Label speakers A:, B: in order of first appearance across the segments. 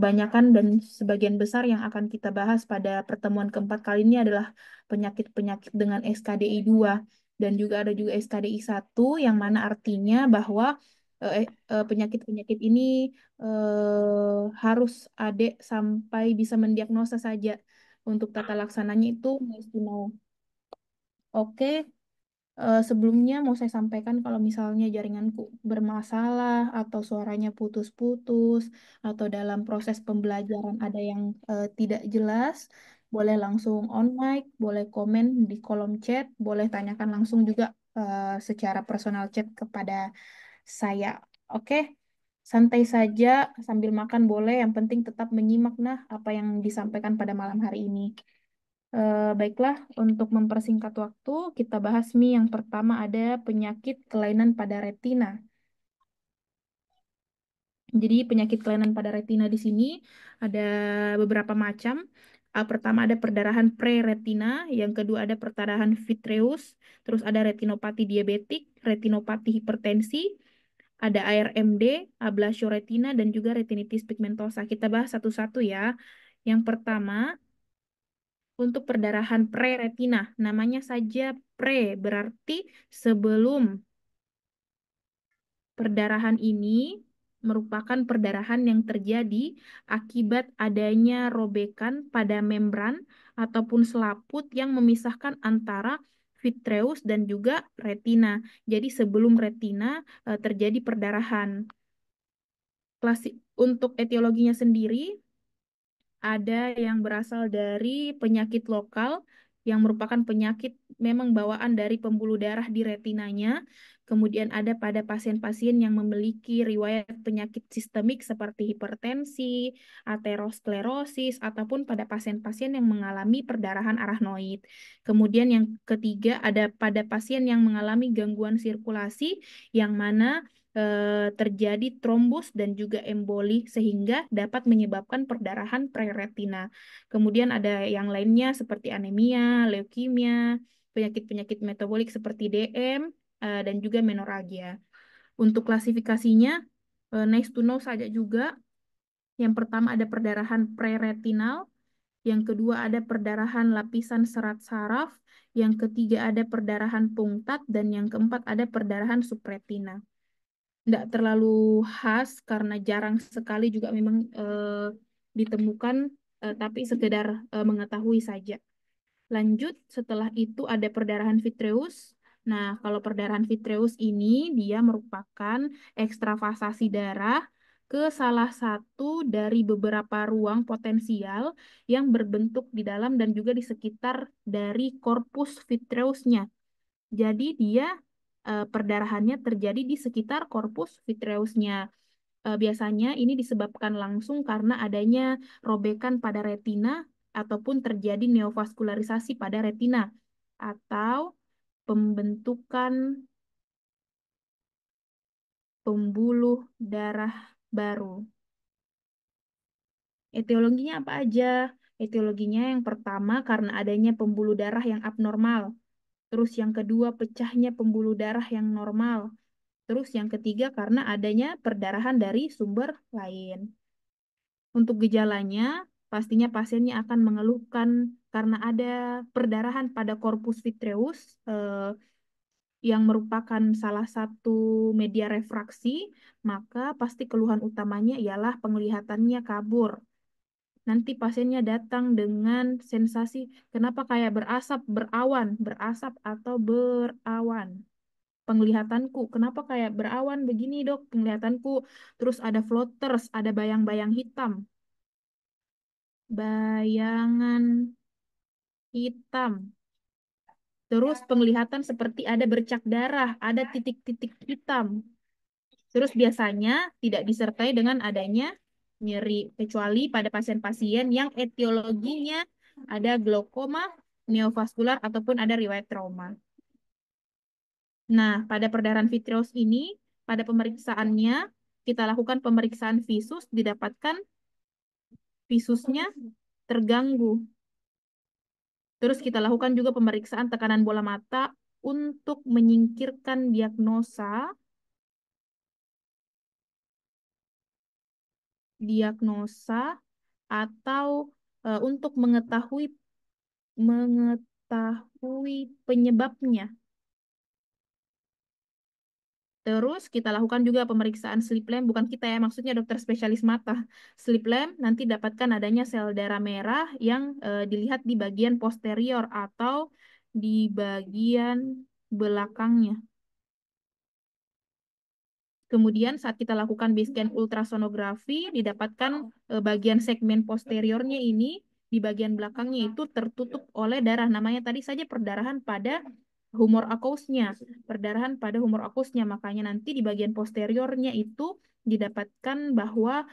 A: kebanyakan dan sebagian besar yang akan kita bahas pada pertemuan keempat kali ini adalah penyakit-penyakit dengan SKDI 2 dan juga ada juga SKDI 1 yang mana artinya bahwa penyakit-penyakit ini harus adik sampai bisa mendiagnosa saja. Untuk tata laksananya itu nice to know. Oke, sebelumnya mau saya sampaikan kalau misalnya jaringanku bermasalah atau suaranya putus-putus atau dalam proses pembelajaran ada yang tidak jelas, boleh langsung on mic, boleh komen di kolom chat, boleh tanyakan langsung juga secara personal chat kepada saya. Oke, santai saja sambil makan boleh, yang penting tetap menyimak nah apa yang disampaikan pada malam hari ini. Baiklah, untuk mempersingkat waktu, kita bahas nih. Yang pertama ada penyakit kelainan pada retina. Jadi penyakit kelainan pada retina di sini ada beberapa macam. Pertama ada perdarahan preretina, yang kedua ada perdarahan vitreous, terus ada retinopati diabetik, retinopati hipertensi, ada ARMD, ablasio retina, dan juga retinitis pigmentosa. Kita bahas satu-satu ya. Yang pertama, untuk perdarahan preretina, namanya saja pre, berarti sebelum. Perdarahan ini merupakan perdarahan yang terjadi akibat adanya robekan pada membran ataupun selaput yang memisahkan antara vitreus dan juga retina. Jadi sebelum retina terjadi perdarahan. Untuk etiologinya sendiri, ada yang berasal dari penyakit lokal yang merupakan penyakit memang bawaan dari pembuluh darah di retinanya. Kemudian ada pada pasien-pasien yang memiliki riwayat penyakit sistemik seperti hipertensi, aterosklerosis, ataupun pada pasien-pasien yang mengalami perdarahan arachnoid. Kemudian yang ketiga ada pada pasien yang mengalami gangguan sirkulasi yang mana terjadi trombus dan juga emboli sehingga dapat menyebabkan perdarahan preretina. Kemudian ada yang lainnya seperti anemia, leukemia, penyakit-penyakit metabolik seperti DM, dan juga menorragia. Untuk klasifikasinya, nice to know saja juga. Yang pertama ada perdarahan preretinal, yang kedua ada perdarahan lapisan serat saraf, yang ketiga ada perdarahan pungtat, dan yang keempat ada perdarahan subretina. Nggak terlalu khas karena jarang sekali juga memang ditemukan, tapi sekedar mengetahui saja. Lanjut, setelah itu ada perdarahan vitreus. Nah, kalau perdarahan vitreus ini dia merupakan ekstravasasi darah ke salah satu dari beberapa ruang potensial yang berbentuk di dalam dan juga di sekitar dari korpus vitreusnya. Jadi dia perdarahannya terjadi di sekitar korpus vitreusnya. Biasanya ini disebabkan langsung karena adanya robekan pada retina ataupun terjadi neovaskularisasi pada retina atau pembentukan pembuluh darah baru. Etiologinya apa aja? Etiologinya yang pertama karena adanya pembuluh darah yang abnormal. Terus yang kedua pecahnya pembuluh darah yang normal. Terus yang ketiga karena adanya perdarahan dari sumber lain. Untuk gejalanya, pastinya pasiennya akan mengeluhkan karena ada perdarahan pada korpus vitreus yang merupakan salah satu media refraksi, maka pasti keluhan utamanya ialah penglihatannya kabur. Nanti pasiennya datang dengan sensasi kenapa kayak berasap, berawan, berasap atau berawan. Penglihatanku, kenapa kayak berawan begini dok penglihatanku, terus ada floaters, ada bayang-bayang hitam, bayangan hitam, terus penglihatan seperti ada bercak darah, ada titik-titik hitam, terus biasanya tidak disertai dengan adanya nyeri, kecuali pada pasien-pasien yang etiologinya ada glaukoma, neovaskular, ataupun ada riwayat trauma. Nah, pada perdarahan vitreous ini, pada pemeriksaannya, kita lakukan pemeriksaan visus, didapatkan visusnya terganggu. Terus kita lakukan juga pemeriksaan tekanan bola mata untuk menyingkirkan diagnosa diagnosa atau untuk mengetahui penyebabnya. Terus kita lakukan juga pemeriksaan slit lamp, bukan kita ya, maksudnya dokter spesialis mata. Slit lamp nanti dapatkan adanya sel darah merah yang dilihat di bagian posterior atau di bagian belakangnya. Kemudian saat kita lakukan base scan ultrasonografi, didapatkan bagian segmen posteriornya ini, di bagian belakangnya itu tertutup oleh darah. Namanya tadi saja perdarahan pada humor aqueous-nya. Perdarahan pada humor aqueous-nya. Makanya nanti di bagian posteriornya itu didapatkan bahwa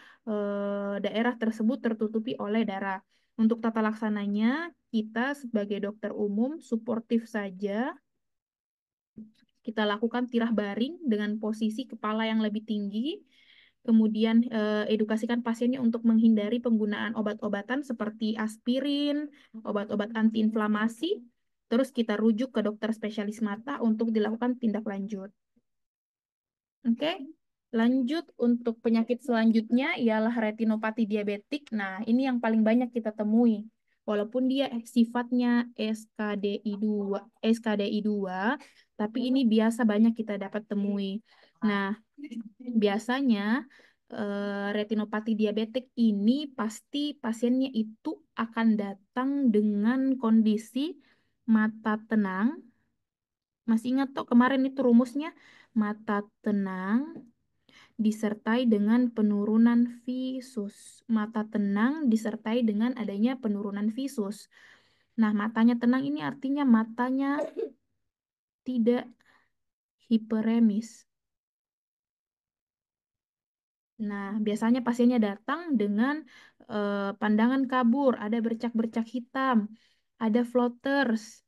A: daerah tersebut tertutupi oleh darah. Untuk tata laksananya, kita sebagai dokter umum suportif saja. Kita lakukan tirah baring dengan posisi kepala yang lebih tinggi. Kemudian edukasikan pasiennya untuk menghindari penggunaan obat-obatan seperti aspirin, obat-obat antiinflamasi. Terus kita rujuk ke dokter spesialis mata untuk dilakukan tindak lanjut. Oke, lanjut untuk penyakit selanjutnya ialah retinopati diabetik. Nah, ini yang paling banyak kita temui. Walaupun dia sifatnya SKDI2, tapi ini biasa banyak kita dapat temui. Nah, biasanya retinopati diabetik ini pasti pasiennya itu akan datang dengan kondisi mata tenang. Masih ingat tuh kemarin itu rumusnya? Mata tenang disertai dengan penurunan visus. Mata tenang disertai dengan adanya penurunan visus. Nah, matanya tenang ini artinya matanya tidak hiperemis. Nah, biasanya pasiennya datang dengan pandangan kabur, ada bercak-bercak hitam, ada floaters,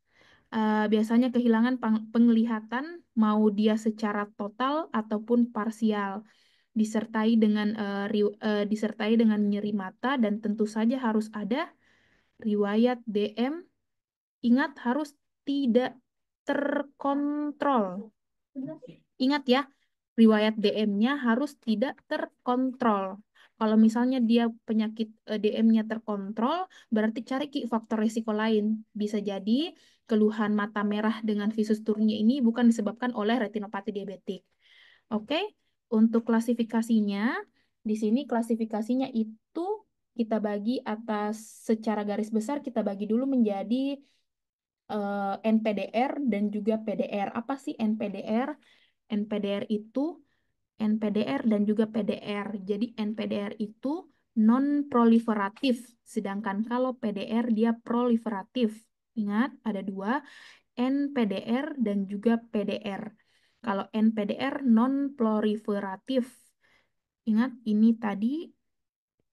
A: biasanya kehilangan penglihatan, mau dia secara total ataupun parsial, disertai dengan nyeri mata dan tentu saja harus ada riwayat DM. Ingat harus tidak terkontrol. Ingat ya, riwayat DM-nya harus tidak terkontrol. Kalau misalnya dia penyakit DM-nya terkontrol, berarti cari faktor risiko lain. Bisa jadi keluhan mata merah dengan visus turunnya ini bukan disebabkan oleh retinopati diabetik. Oke, untuk klasifikasinya, di sini klasifikasinya itu kita bagi atas secara garis besar, kita bagi dulu menjadi NPDR dan juga PDR. Apa sih NPDR? NPDR itu NPDR dan juga PDR. Jadi NPDR itu non-proliferatif, sedangkan kalau PDR dia proliferatif. Ingat, ada dua, NPDR dan juga PDR. Kalau NPDR non-proliferatif, ingat ini tadi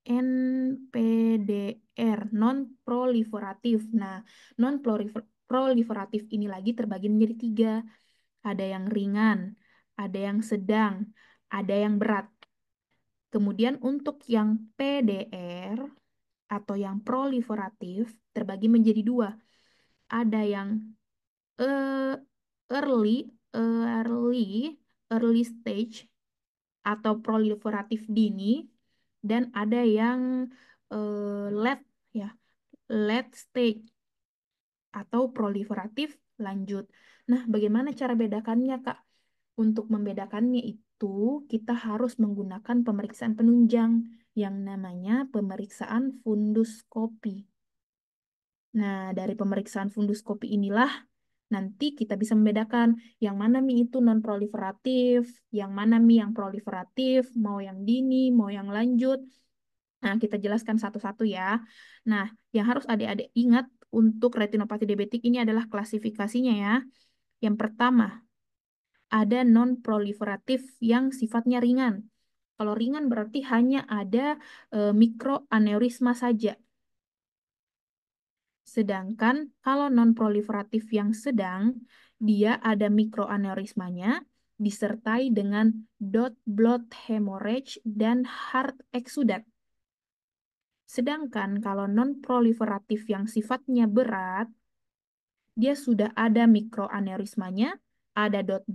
A: NPDR non-proliferatif. Nah, non-proliferatif ini lagi terbagi menjadi tiga. Ada yang ringan, ada yang sedang, ada yang berat. Kemudian untuk yang PDR atau yang proliferatif terbagi menjadi dua. Ada yang eh, early, early, early stage atau proliferatif dini, dan ada yang late ya, late stage atau proliferatif lanjut. Nah, bagaimana cara bedakannya, Kak? Untuk membedakannya itu kita harus menggunakan pemeriksaan penunjang yang namanya pemeriksaan funduskopi. Nah, dari pemeriksaan funduskopi inilah nanti kita bisa membedakan yang mana mie itu non-proliferatif, yang mana mie yang proliferatif, mau yang dini, mau yang lanjut. Nah, kita jelaskan satu-satu ya. Nah, yang harus adik-adik ingat untuk retinopati diabetik ini adalah klasifikasinya ya. Yang pertama, ada non-proliferatif yang sifatnya ringan. Kalau ringan berarti hanya ada mikroaneurisma saja. Sedangkan kalau non-proliferatif yang sedang, dia ada mikroaneurismanya disertai dengan dot blood hemorrhage dan heart exudat. Sedangkan kalau non-proliferatif yang sifatnya berat, dia sudah ada mikroaneurismanya, ada dot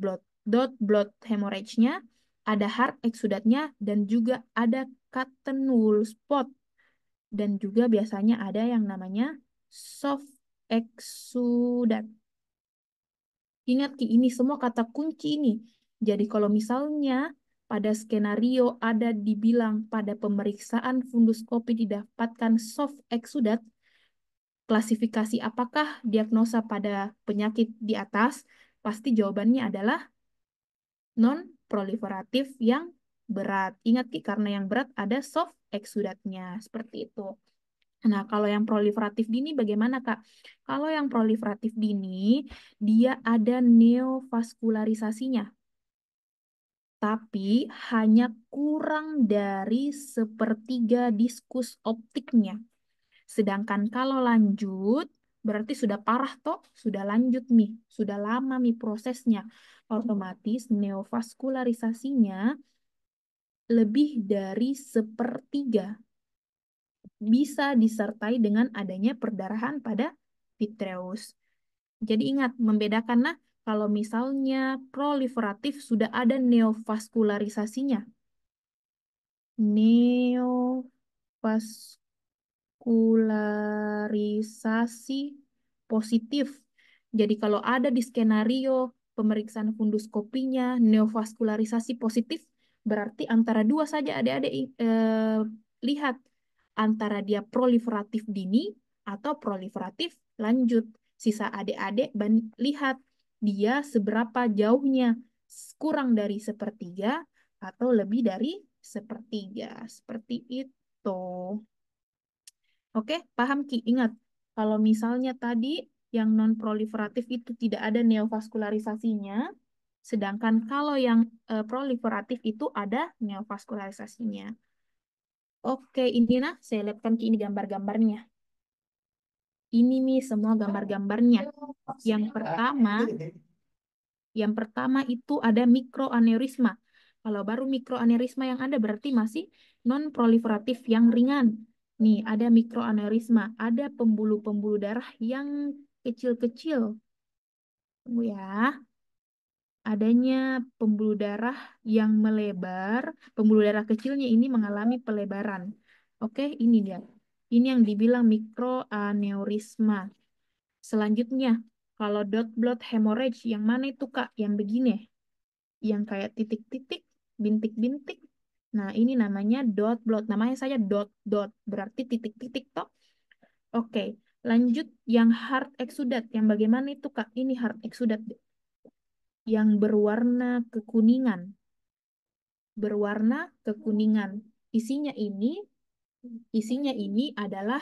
A: blood hemorrhage-nya, ada hard eksudatnya, dan juga ada cottonwool spot. Dan juga biasanya ada yang namanya soft eksudat. Ingat Ki, ini semua kata kunci ini. Jadi kalau misalnya pada skenario ada dibilang pada pemeriksaan funduskopi didapatkan soft eksudat, klasifikasi apakah diagnosa pada penyakit di atas? Pasti jawabannya adalah non-proliferatif yang berat. Ingat Ki, karena yang berat ada soft eksudatnya. Seperti itu. Nah, kalau yang proliferatif dini bagaimana, Kak? Kalau yang proliferatif dini, dia ada neovaskularisasinya, tapi hanya kurang dari sepertiga diskus optiknya. Sedangkan kalau lanjut, berarti sudah parah toh, sudah lanjut nih, sudah lama nih prosesnya. Otomatis neovaskularisasinya lebih dari sepertiga, bisa disertai dengan adanya perdarahan pada vitreous. Jadi ingat, membedakanlah kalau misalnya proliferatif sudah ada neovaskularisasinya. Neovaskularisasi positif. Jadi kalau ada di skenario pemeriksaan funduskopinya neovaskularisasi positif, berarti antara dua saja adik-adik lihat antara dia proliferatif dini atau proliferatif lanjut. Sisa adik-adik lihat dia seberapa jauhnya, kurang dari sepertiga atau lebih dari sepertiga. Seperti itu. Oke, paham Ki? Ingat, kalau misalnya tadi yang non-proliferatif itu tidak ada neovaskularisasinya, sedangkan kalau yang proliferatif itu ada neovaskularisasinya. Oke, ini nah, saya lihatkan Ki, ini gambar-gambarnya. Ini nih semua gambar-gambarnya. Yang pertama itu ada mikroaneurisma. Kalau baru mikroaneurisma yang ada berarti masih non-proliferatif yang ringan. Nih, ada mikroaneurisma, ada pembuluh-pembuluh darah yang kecil-kecil. Tunggu ya. Adanya pembuluh darah yang melebar, pembuluh darah kecilnya ini mengalami pelebaran. Oke, ini dia. Ini yang dibilang mikroaneurisma. Selanjutnya, kalau dot blood hemorrhage, yang mana itu Kak? Yang begini, yang kayak titik-titik, bintik-bintik. Nah, ini namanya dot blood. Namanya saja dot, berarti titik-titik toh. Oke, lanjut yang hard exudat. Yang bagaimana itu Kak? Ini hard exudat yang berwarna kekuningan. Berwarna kekuningan. Isinya ini isinya ini adalah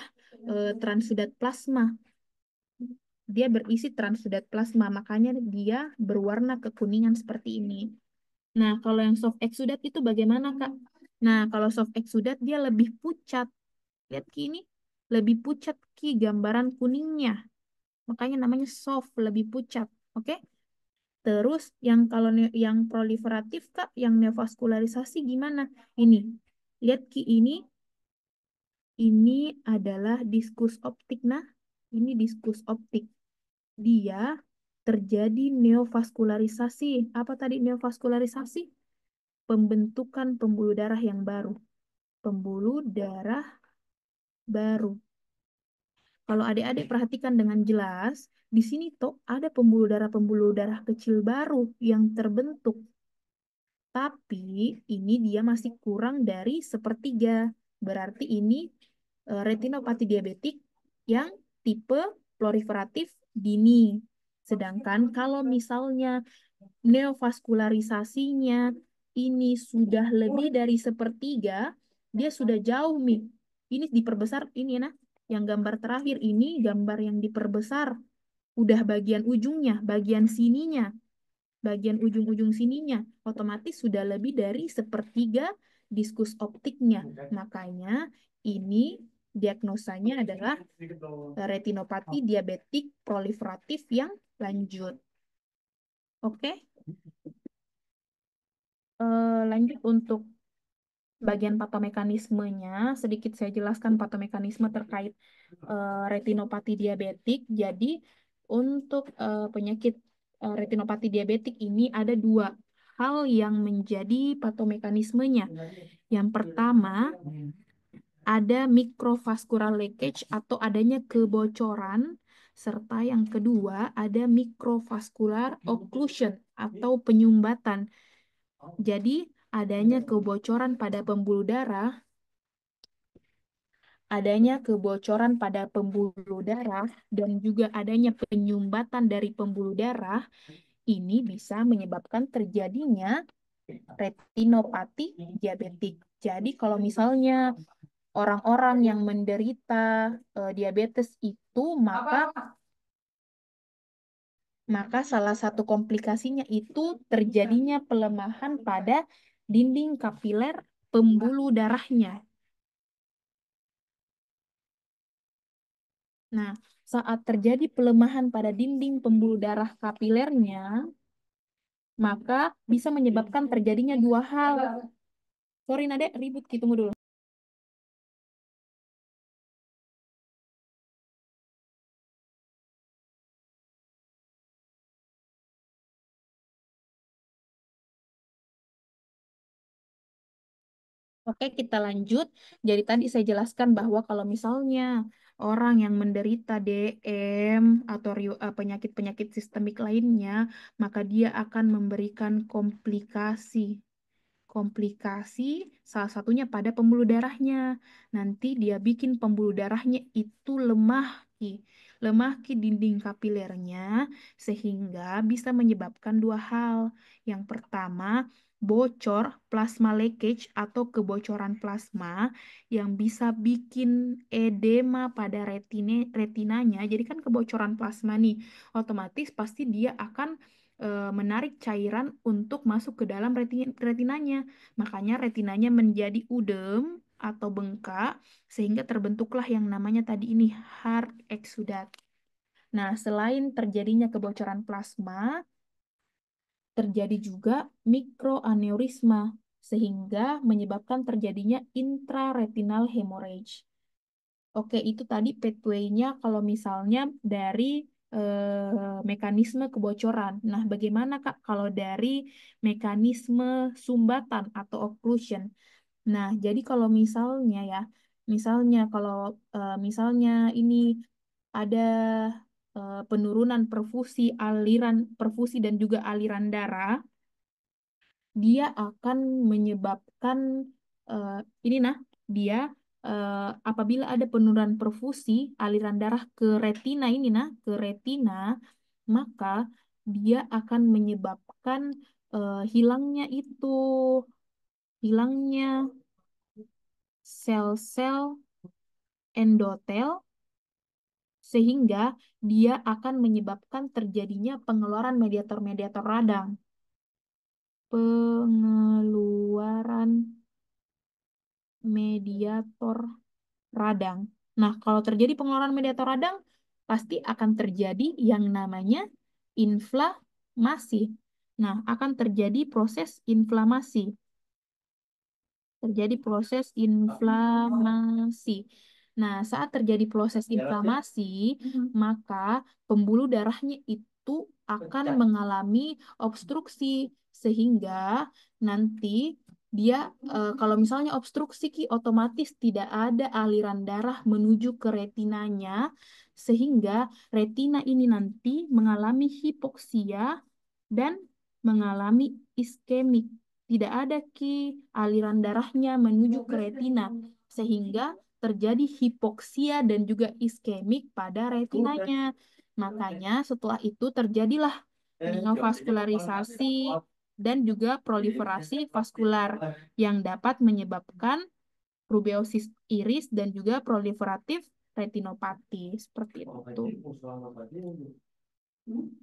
A: transudat plasma. Dia berisi transudat plasma, makanya dia berwarna kekuningan seperti ini. Nah, kalau yang soft exudat itu bagaimana, Kak? Nah, kalau soft exudat dia lebih pucat. Lihat Ki ini, lebih pucat Ki gambaran kuningnya. Makanya namanya soft, lebih pucat. Oke? Terus yang kalau yang proliferatif, Kak, yang neovaskularisasi gimana? Ini. Lihat Ki ini adalah diskus optik. Nah, ini diskus optik. Dia terjadi neovaskularisasi. Apa tadi neovaskularisasi? Pembentukan pembuluh darah yang baru. Pembuluh darah baru. Kalau adik-adik perhatikan dengan jelas, di sini tuh ada pembuluh darah kecil baru yang terbentuk. Tapi ini dia masih kurang dari sepertiga. Berarti ini retinopati diabetik yang tipe proliferatif dini. Sedangkan kalau misalnya neovaskularisasinya ini sudah lebih dari sepertiga, dia sudah jauh nih. Ini diperbesar, ini nah, yang gambar terakhir ini gambar yang diperbesar. Udah bagian ujungnya, bagian sininya, bagian ujung-ujung sininya, otomatis sudah lebih dari sepertiga diskus optiknya. Makanya ini diagnosanya adalah retinopati diabetik proliferatif yang lanjut. Oke? Lanjut untuk bagian patomekanismenya, sedikit saya jelaskan patomekanisme terkait retinopati diabetik. Jadi untuk penyakit retinopati diabetik ini ada dua. hal yang menjadi patomekanismenya. Yang pertama, ada microvascular leakage atau adanya kebocoran, serta yang kedua ada microvascular occlusion atau penyumbatan. Jadi, adanya kebocoran pada pembuluh darah, dan juga adanya penyumbatan dari pembuluh darah, ini bisa menyebabkan terjadinya retinopati diabetik. Jadi kalau misalnya orang-orang yang menderita diabetes itu, maka salah satu komplikasinya itu terjadinya pelemahan pada dinding kapiler pembuluh darahnya. Nah, saat terjadi pelemahan pada dinding pembuluh darah kapilernya, maka bisa menyebabkan terjadinya dua hal. Sorry, Nade, ribut, tunggu dulu. Oke, kita lanjut. Jadi tadi saya jelaskan bahwa kalau misalnya orang yang menderita DM atau penyakit-penyakit sistemik lainnya, maka dia akan memberikan komplikasi. Komplikasi salah satunya pada pembuluh darahnya. Nanti dia bikin pembuluh darahnya itu lemah Ki. Lemah Ki dinding kapilernya sehingga bisa menyebabkan dua hal. Yang pertama, bocor plasma leakage atau kebocoran plasma yang bisa bikin edema pada retinanya. Jadi kan kebocoran plasma nih, otomatis pasti dia akan menarik cairan untuk masuk ke dalam retinanya. Makanya retinanya menjadi udem atau bengkak sehingga terbentuklah yang namanya tadi ini hard exudat. Nah, selain terjadinya kebocoran plasma, terjadi juga mikroaneurisma sehingga menyebabkan terjadinya intraretinal hemorrhage. Oke, itu tadi pathway-nya kalau misalnya dari mekanisme kebocoran. Nah, bagaimana Kak kalau dari mekanisme sumbatan atau occlusion? Nah, jadi kalau misalnya ya, misalnya ini ada penurunan aliran perfusi dan juga aliran darah, dia akan menyebabkan eh, ini nah dia apabila ada penurunan perfusi aliran darah ke retina maka dia akan menyebabkan hilangnya sel-sel endotel sehingga dia akan menyebabkan terjadinya pengeluaran mediator-mediator radang. Pengeluaran mediator radang. Nah, kalau terjadi pengeluaran mediator radang, pasti akan terjadi yang namanya inflamasi. Nah, akan terjadi proses inflamasi. Nah, saat terjadi proses inflamasi, maka pembuluh darahnya itu akan mengalami obstruksi sehingga nanti dia kalau misalnya obstruksi otomatis tidak ada aliran darah menuju ke retinanya sehingga retina ini nanti mengalami hipoksia dan mengalami iskemik. Tidak ada aliran darahnya menuju ke retina sehingga terjadi hipoksia dan juga iskemik pada retinanya. Makanya setelah itu terjadilah neovaskularisasi dan juga proliferasi vaskular yang dapat menyebabkan rubeosis iris dan juga proliferatif retinopati seperti itu.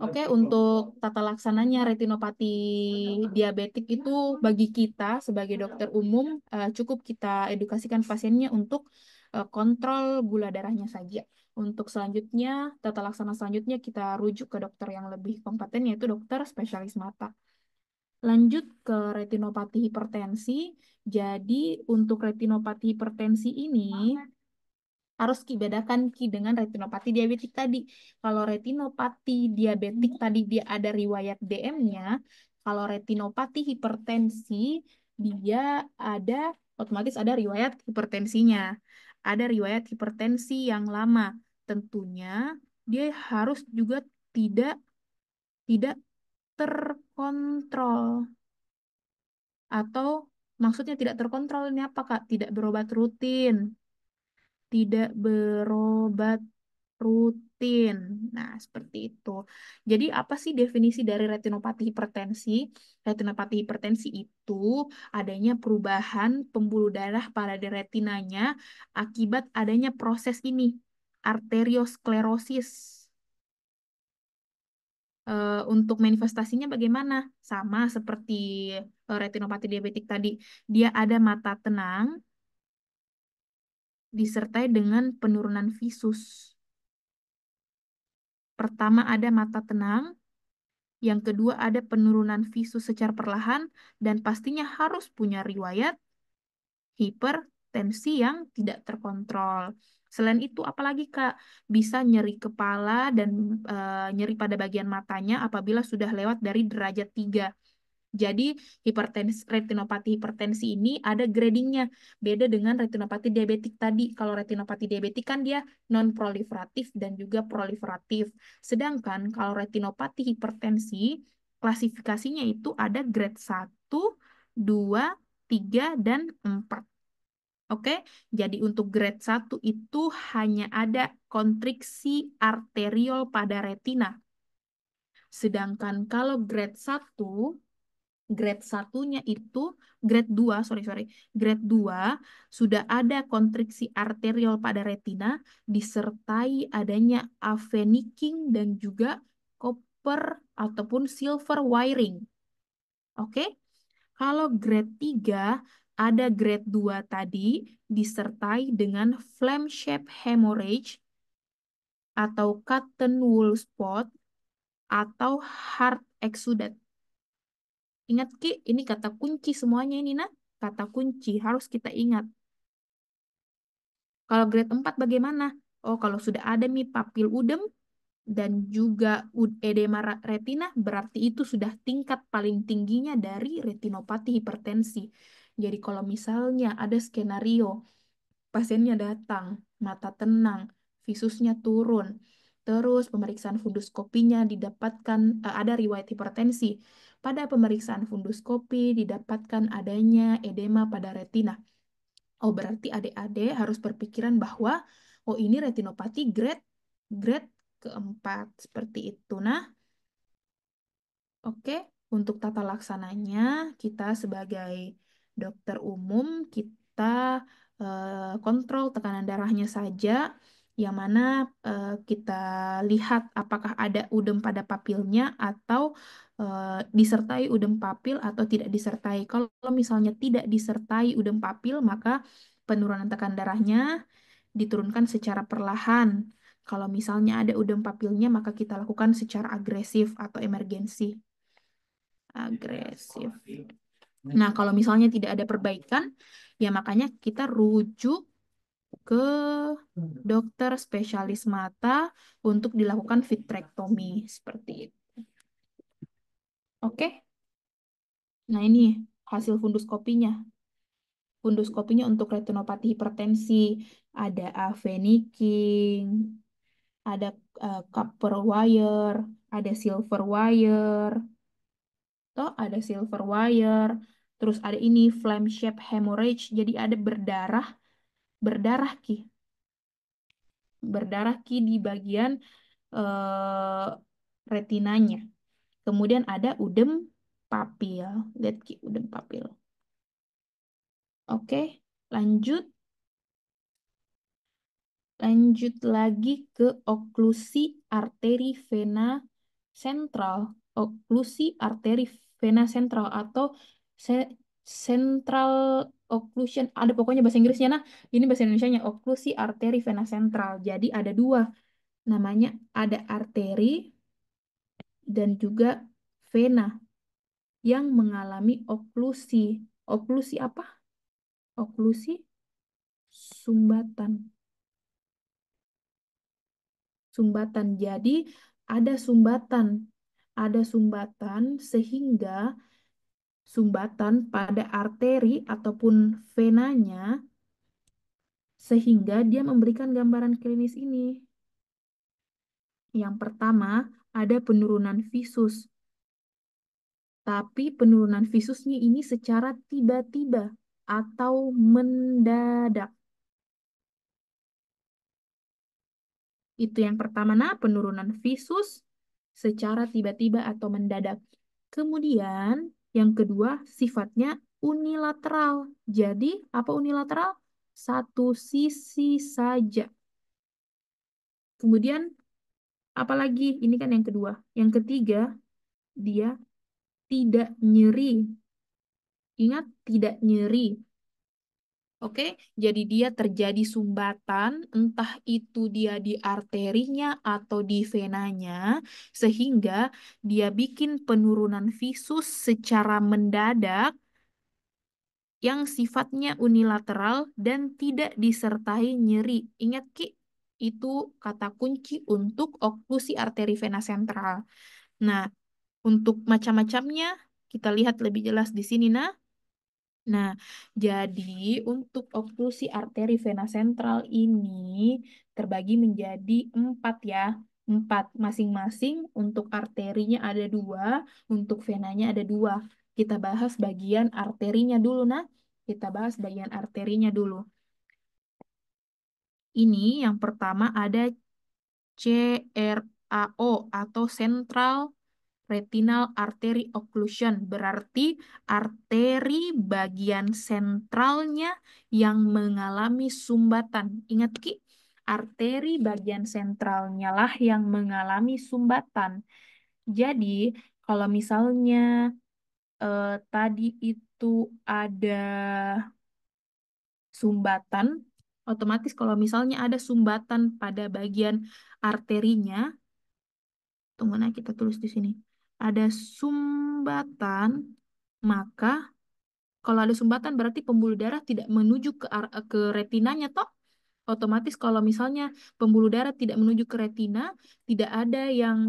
A: Oke, untuk tata laksananya retinopati diabetik itu bagi kita sebagai dokter umum cukup kita edukasikan pasiennya untuk kontrol gula darahnya saja. Untuk selanjutnya, tata laksana selanjutnya kita rujuk ke dokter yang lebih kompeten yaitu dokter spesialis mata. Lanjut ke retinopati hipertensi. Jadi untuk retinopati hipertensi ini harus dibedakan dengan retinopati diabetik tadi. Kalau retinopati diabetik tadi dia ada riwayat DM-nya, Kalau retinopati hipertensi, dia ada otomatis ada riwayat hipertensinya. Ada riwayat hipertensi yang lama. Tentunya dia harus juga tidak tidak terkontrol. Atau maksudnya tidak terkontrol ini apa, Kak? Tidak berobat rutin. Tidak berobat rutin. Nah, seperti itu. Jadi, apa sih definisi dari retinopati hipertensi? Retinopati hipertensi itu adanya perubahan pembuluh darah pada di retinanya akibat adanya proses ini, arteriosklerosis. Untuk manifestasinya bagaimana? Sama seperti retinopati diabetik tadi. Dia ada mata tenang disertai dengan penurunan visus. Pertama ada mata tenang, yang kedua ada penurunan visus secara perlahan, dan pastinya harus punya riwayat hipertensi yang tidak terkontrol. Selain itu, apalagi Kak, bisa nyeri kepala dan nyeri pada bagian matanya apabila sudah lewat dari derajat 3. Jadi retinopati hipertensi ini ada gradingnya. Beda dengan retinopati diabetik tadi. Kalau retinopati diabetik kan dia non-proliferatif dan juga proliferatif. Sedangkan kalau retinopati hipertensi, klasifikasinya itu ada grade 1, 2, 3, dan 4. Oke, jadi untuk grade 1 itu hanya ada kontriksi arteriol pada retina. Sedangkan kalau grade satunya itu, grade 2 sorry, grade 2 sudah ada kontriksi arteriol pada retina disertai adanya aveniking dan juga copper ataupun silver wiring. Oke? Kalau grade 3 ada grade 2 tadi disertai dengan flame shape hemorrhage atau cotton wool spot atau heart exudate. Ingat Ki, ini kata kunci semuanya ini nah. Kata kunci harus kita ingat. Kalau grade 4 bagaimana? Oh, kalau sudah ada nih papil udem dan juga edema retina, berarti itu sudah tingkat paling tingginya dari retinopati hipertensi. Jadi kalau misalnya ada skenario pasiennya datang, mata tenang, visusnya turun, terus pemeriksaan funduskopinya didapatkan ada riwayat hipertensi. Pada pemeriksaan funduskopi didapatkan adanya edema pada retina. Oh, berarti adik-adik harus berpikiran bahwa oh ini retinopati grade grade keempat seperti itu. Nah, oke, untuk tata laksananya, kita sebagai dokter umum, kita kontrol tekanan darahnya saja, yang mana kita lihat apakah ada udem pada papilnya atau disertai udem papil atau tidak disertai. Kalau misalnya tidak disertai udem papil, maka penurunan tekanan darahnya diturunkan secara perlahan. Kalau misalnya ada udem papilnya, maka kita lakukan secara agresif atau emergensi agresif. Nah, kalau misalnya tidak ada perbaikan, ya makanya kita rujuk ke dokter spesialis mata untuk dilakukan vitrektomi seperti itu. Oke? Nah, ini hasil funduskopinya. Funduskopinya untuk retinopati hipertensi ada aveniking, ada copper wire, ada silver wire, toh ada silver wire, terus ada ini flame shape hemorrhage, jadi ada berdarah, berdarah ki, berdarah ki di bagian eh, retinanya. Kemudian ada udem papil, lihat ki udem papil. Oke, lanjut. Lanjut lagi ke oklusi arteri vena sentral. Oklusi arteri vena sentral atau central occlusion. Ada pokoknya bahasa Inggrisnya. Nah, ini bahasa Indonesianya oklusi arteri vena sentral. Jadi ada dua. Namanya ada arteri dan juga vena yang mengalami oklusi. Oklusi apa? Oklusi sumbatan. Sumbatan. Jadi ada sumbatan ada sumbatan sehingga sumbatan pada arteri ataupun venanya sehingga dia memberikan gambaran klinis ini. Yang pertama, ada penurunan visus. Tapi penurunan visusnya ini secara tiba-tiba atau mendadak. Itu yang pertama, nah, penurunan visus secara tiba-tiba atau mendadak. Kemudian, yang kedua, sifatnya unilateral. Jadi, apa unilateral? Satu sisi saja. Kemudian, apalagi? Ini kan yang kedua. Yang ketiga, dia tidak nyeri. Ingat, tidak nyeri. Oke, jadi dia terjadi sumbatan, entah itu dia di arterinya atau di venanya, sehingga dia bikin penurunan visus secara mendadak yang sifatnya unilateral dan tidak disertai nyeri. Ingat, Ki, itu kata kunci untuk oklusi arteri vena sentral. Nah, untuk macam-macamnya, kita lihat lebih jelas di sini, nah. Nah, jadi untuk oklusi arteri vena sentral ini terbagi menjadi 4 ya. 4 masing-masing untuk arterinya ada 2, untuk venanya ada 2. Kita bahas bagian arterinya dulu, nah. Kita bahas bagian arterinya dulu. Ini yang pertama ada CRAO atau Central Retinal Artery Occlusion, berarti arteri bagian sentralnya yang mengalami sumbatan. Ingat, Ki, arteri bagian sentralnya lah yang mengalami sumbatan. Jadi, kalau misalnya tadi itu ada sumbatan, otomatis kalau misalnya ada sumbatan pada bagian arterinya, tunggu, nah kita tulis di sini. Ada sumbatan, maka kalau ada sumbatan berarti pembuluh darah tidak menuju ke retinanya toh. Otomatis kalau misalnya pembuluh darah tidak menuju ke retina, tidak ada yang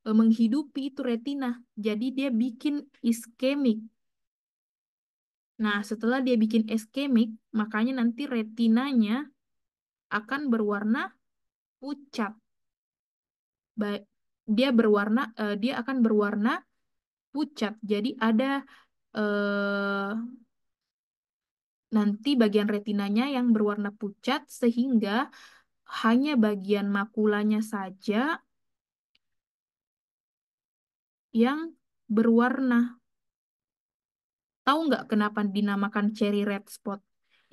A: menghidupi itu retina. Jadi dia bikin iskemik. Nah, setelah dia bikin iskemik, makanya nanti retinanya akan berwarna pucat. Baik, dia akan berwarna pucat. Jadi ada eh, nanti bagian retinanya yang berwarna pucat sehingga hanya bagian makulanya saja yang berwarna. Tahu nggak kenapa dinamakan cherry red spot?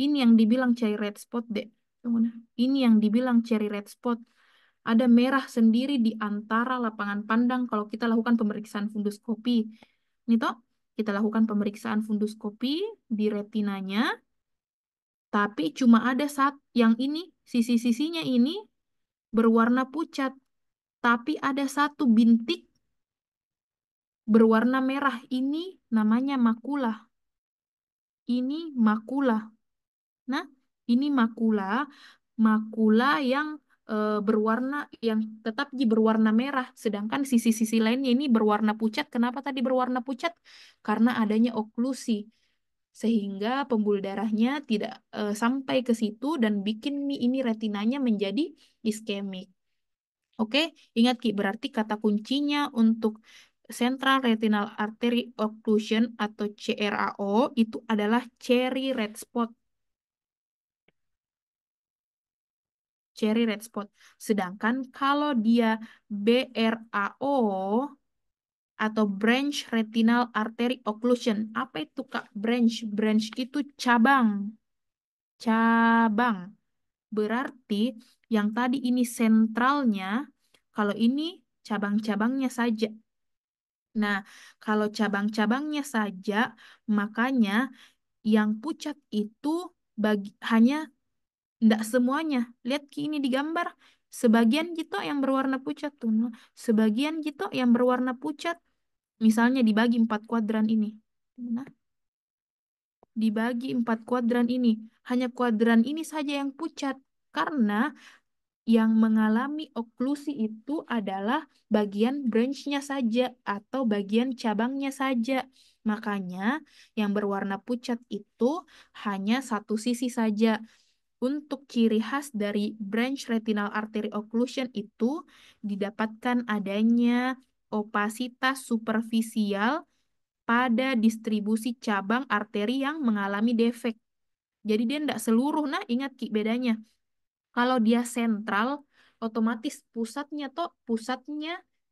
A: Ini yang dibilang cherry red spot, Dek. Tunggu, nah. Ini yang dibilang cherry red spot. Ada merah sendiri di antara lapangan pandang kalau kita lakukan pemeriksaan funduskopi. Ini toh, kita lakukan pemeriksaan funduskopi di retinanya, tapi cuma ada yang ini, sisi-sisinya ini berwarna pucat, tapi ada satu bintik berwarna merah. Ini namanya makula. Ini makula. Nah, ini makula, makula yang berwarna, yang tetap berwarna merah, sedangkan sisi-sisi lainnya ini berwarna pucat. Kenapa tadi berwarna pucat? Karena adanya oklusi, sehingga pembuluh darahnya tidak sampai ke situ dan bikin ini retinanya menjadi iskemik. Oke, ingat, Ki, berarti kata kuncinya untuk Central Retinal Artery Occlusion atau CRAO itu adalah cherry red spot. Cherry red spot. Sedangkan kalau dia BRAO atau Branch Retinal Artery Occlusion. Apa itu, Kak? Branch. Branch itu cabang. Cabang. Berarti yang tadi ini sentralnya, kalau ini cabang-cabangnya saja. Nah, kalau cabang-cabangnya saja, makanya yang pucat itu hanya, tidak semuanya. Lihat, Ki, ini di gambar. Sebagian gitu yang berwarna pucat tuh. Nah, sebagian gitu yang berwarna pucat. Misalnya dibagi 4 kuadran ini. Nah, dibagi 4 kuadran ini. Hanya kuadran ini saja yang pucat. Karena Yang mengalami oklusi itu adalah bagian branch-nya saja atau bagian cabangnya saja. Makanya yang berwarna pucat itu hanya satu sisi saja. Untuk ciri khas dari branch retinal artery occlusion itu didapatkan adanya opasitas superficial pada distribusi cabang arteri yang mengalami defek. Jadi dia tidak seluruh. Nah, ingat Ki bedanya. Kalau dia sentral, otomatis pusatnya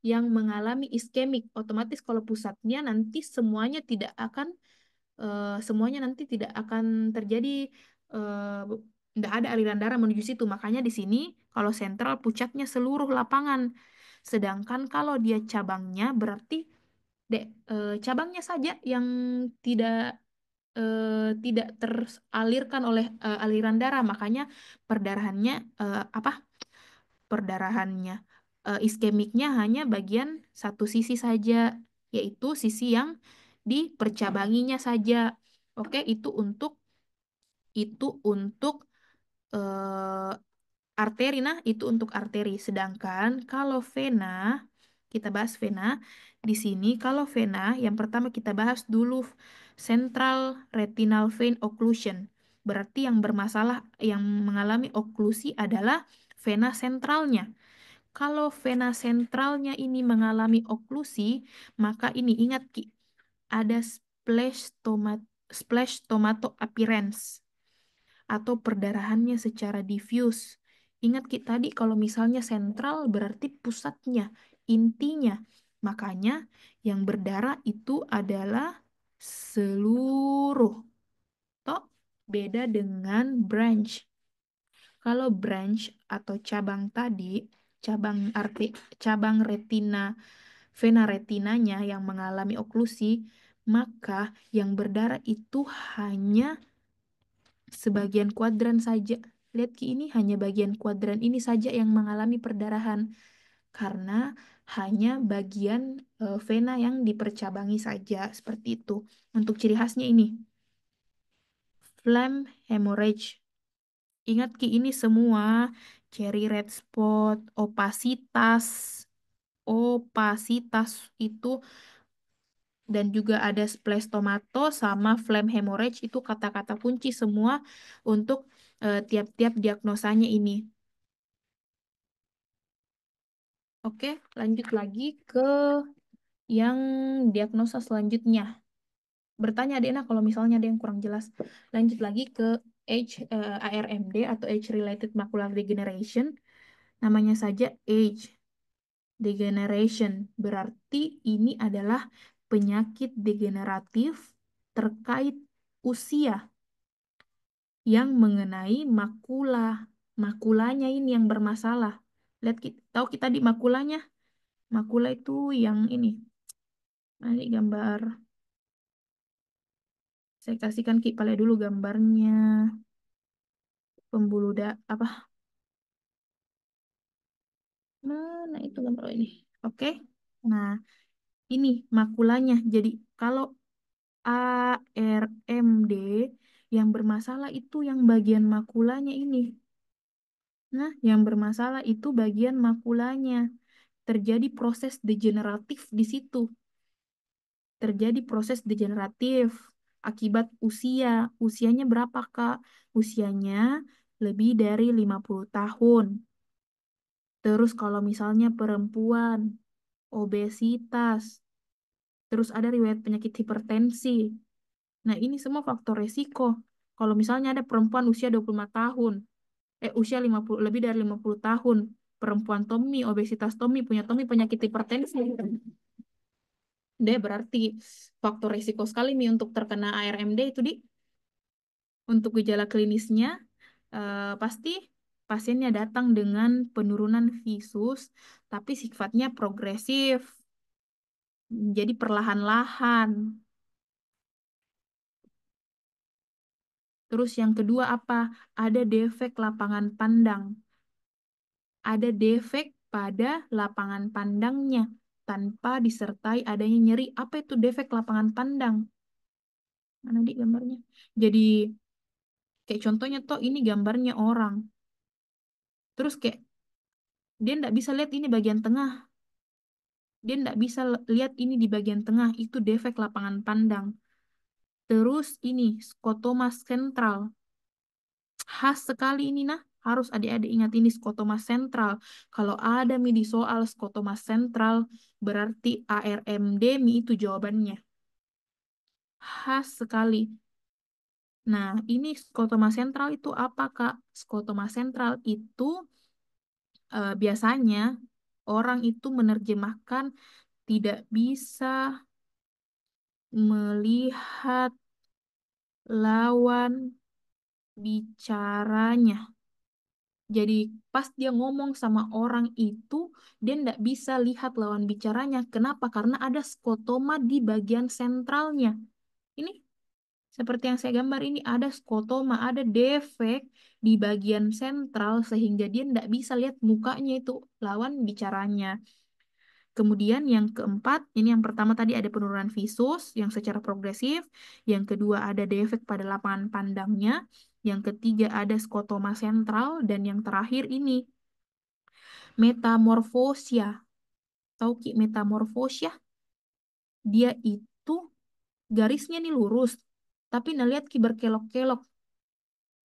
A: yang mengalami iskemik. Otomatis kalau pusatnya nanti semuanya nanti tidak akan terjadi tidak ada aliran darah menuju situ. Makanya di sini kalau sentral pusatnya seluruh lapangan. Sedangkan kalau dia cabangnya berarti cabangnya saja yang tidak tidak teralirkan oleh aliran darah. Makanya perdarahannya apa? Perdarahannya iskemiknya hanya bagian satu sisi saja, yaitu sisi yang dipercabanginya saja. Oke, itu untuk eh, arteri. Nah, itu untuk arteri. Sedangkan kalau vena, kita bahas vena. Di sini kalau vena, yang pertama kita bahas dulu central retinal vein occlusion. Berarti yang bermasalah, yang mengalami oklusi adalah vena sentralnya. Kalau vena sentralnya ini mengalami oklusi, maka ini ingat Ki, ada splash tomato appearance atau perdarahannya secara diffuse. Ingat kita tadi kalau misalnya sentral berarti pusatnya, intinya. Makanya yang berdarah itu adalah seluruh. Toh beda dengan branch. Kalau branch atau cabang tadi, cabang arti cabang retina, vena retinanya yang mengalami oklusi, maka yang berdarah itu hanya sebagian kuadran saja. Lihat Ki, ini hanya bagian kuadran ini saja yang mengalami perdarahan karena hanya bagian vena yang dipercabangi saja seperti itu. Untuk ciri khasnya ini, phlegm hemorrhage. Ingat Ki, ini semua cherry red spot, opasitas itu dan juga ada splash tomato sama phlegm hemorrhage itu kata-kata kunci semua untuk tiap-tiap diagnosanya ini. Oke, lanjut lagi ke yang diagnosa selanjutnya. Bertanya Dena kalau misalnya ada yang kurang jelas. Lanjut lagi ke ARMD atau age-related macular degeneration. Namanya saja age degeneration. Berarti ini adalah penyakit degeneratif terkait usia yang mengenai makula. Makulanya ini yang bermasalah. Lihat, tahu kita di makulanya? Makula itu yang ini. Nanti gambar. Saya kasihkan Ki Pale dulu gambarnya. Pembuluh apa? Mana itu gambar ini? Oke. Nah, ini makulanya. Jadi kalau ARMD yang bermasalah itu yang bagian makulanya ini. Nah, yang bermasalah itu bagian makulanya. Terjadi proses degeneratif di situ. Terjadi proses degeneratif akibat usia. Usianya berapa, Kak? Usianya lebih dari 50 tahun. Terus kalau misalnya perempuan, obesitas, terus ada riwayat penyakit hipertensi. Nah, ini semua faktor resiko. Kalau misalnya ada perempuan usia 25 tahun, usia 50, lebih dari 50 tahun, perempuan TOMI, obesitas TOMI, punya TOMI, penyakit hipertensi. Dia berarti faktor risiko sekali nih untuk terkena ARMD itu untuk gejala klinisnya pasti pasiennya datang dengan penurunan visus tapi sifatnya progresif. Jadi perlahan-lahan. Terus yang kedua apa? Ada defek lapangan pandang. Ada defek pada lapangan pandangnya tanpa disertai adanya nyeri. Apa itu defek lapangan pandang? Mana di gambarnya? Jadi kayak contohnya toh ini gambarnya orang. Terus kayak Dia nggak bisa lihat ini bagian tengah. Dia nggak bisa lihat ini di bagian tengah. Itu defek lapangan pandang. Terus ini skotoma sentral. Khas sekali ini nah. Harus adik-adik ingat ini skotoma sentral. Kalau ada mi di soal skotoma sentral, berarti ARMD mi itu jawabannya. Khas sekali. Nah, ini skotoma sentral itu apa, Kak? Skotoma sentral itu biasanya orang itu menerjemahkan tidak bisa melihat lawan bicaranya. Jadi pas dia ngomong sama orang itu, dia nggak bisa lihat lawan bicaranya. Kenapa? Karena ada skotoma di bagian sentralnya. Ini seperti yang saya gambar ini, ada skotoma, ada defek di bagian sentral sehingga dia nggak bisa lihat mukanya itu lawan bicaranya. Kemudian yang keempat, ini yang pertama tadi ada penurunan visus yang secara progresif, yang kedua ada defek pada lapangan pandangnya, yang ketiga ada skotoma sentral, dan yang terakhir ini metamorfosia. Tahu Ki metamorfosia? Dia itu garisnya nih lurus, tapi lihat Ki berkelok-kelok.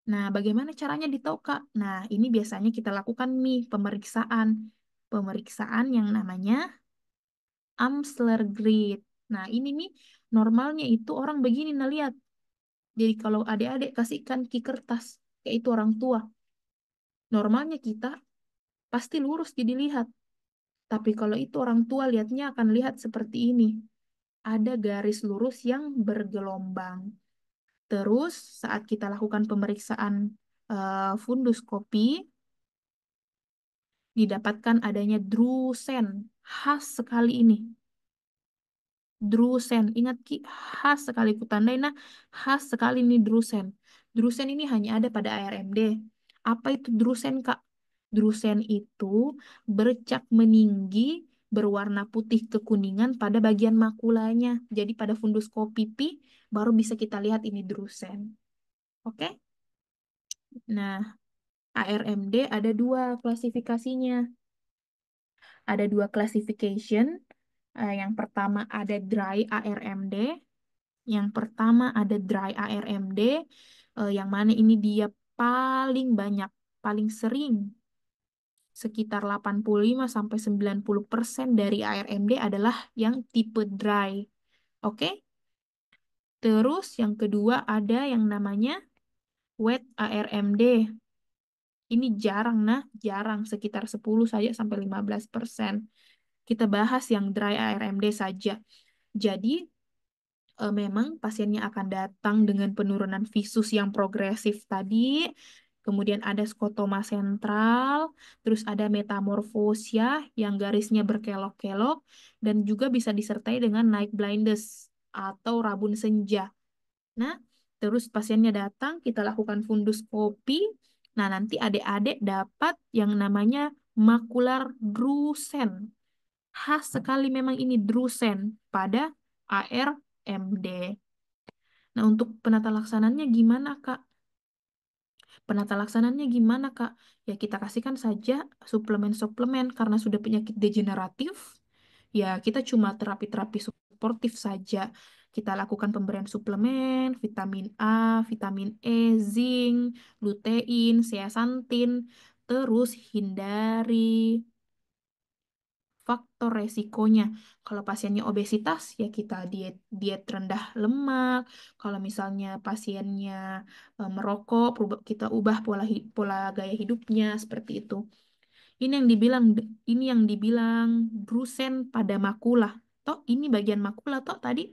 A: Nah, bagaimana caranya ditahu, Kak? Nah, ini biasanya kita lakukan nih pemeriksaan. Pemeriksaan yang namanya Amsler Grid. Nah, ini nih normalnya itu orang begini nah lihat. Jadi kalau adik-adik kasihkan ki kertas, kayak itu orang tua. Normalnya kita pasti lurus jadi lihat. Tapi kalau itu orang tua lihatnya akan lihat seperti ini. Ada garis lurus yang bergelombang. Terus saat kita lakukan pemeriksaan funduskopi, didapatkan adanya drusen. Khas sekali ini. Drusen, ingat Ki, khas sekali ku tandai, nah khas sekali nih drusen. Drusen ini hanya ada pada ARMD. Apa itu drusen, Kak? Drusen itu bercak meninggi berwarna putih kekuningan pada bagian makulanya. Jadi pada fundus pipi baru bisa kita lihat ini drusen. Oke? Nah, ARMD ada dua klasifikasinya. Ada dua classification. Yang pertama ada dry ARMD. Yang pertama ada dry ARMD, yang mana ini dia paling banyak, paling sering, sekitar 85-90% dari ARMD adalah yang tipe dry. Oke? Terus yang kedua ada yang namanya wet ARMD. Ini jarang nah, jarang sekitar 10 saja sampai 15%. Kita bahas yang dry ARMD saja. Jadi memang pasiennya akan datang dengan penurunan visus yang progresif tadi, kemudian ada skotoma sentral, terus ada metamorfosia yang garisnya berkelok-kelok, dan juga bisa disertai dengan night blindness atau rabun senja. Nah, terus pasiennya datang, kita lakukan funduskopi. Nah, nanti adik-adik dapat yang namanya makular drusen. Khas sekali memang ini drusen pada ARMD. Nah, untuk penata laksananya gimana, Kak? Penata laksananya gimana, Kak? Ya, kita kasihkan saja suplemen-suplemen karena sudah penyakit degeneratif. Ya, kita cuma terapi-terapi suportif saja. Kita lakukan pemberian suplemen, vitamin A, vitamin E, zinc, lutein, zeaxanthin. Terus hindari faktor resikonya. Kalau pasiennya obesitas, ya kita diet diet rendah lemak. Kalau misalnya pasiennya merokok, kita ubah pola gaya hidupnya seperti itu. Ini yang dibilang drusen pada makula. Toh ini bagian makula toh tadi.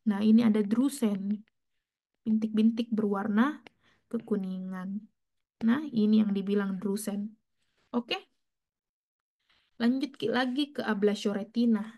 A: Nah, ini ada drusen, bintik-bintik berwarna kekuningan. Nah, ini yang dibilang drusen. Oke, lanjut lagi ke ablasio retina.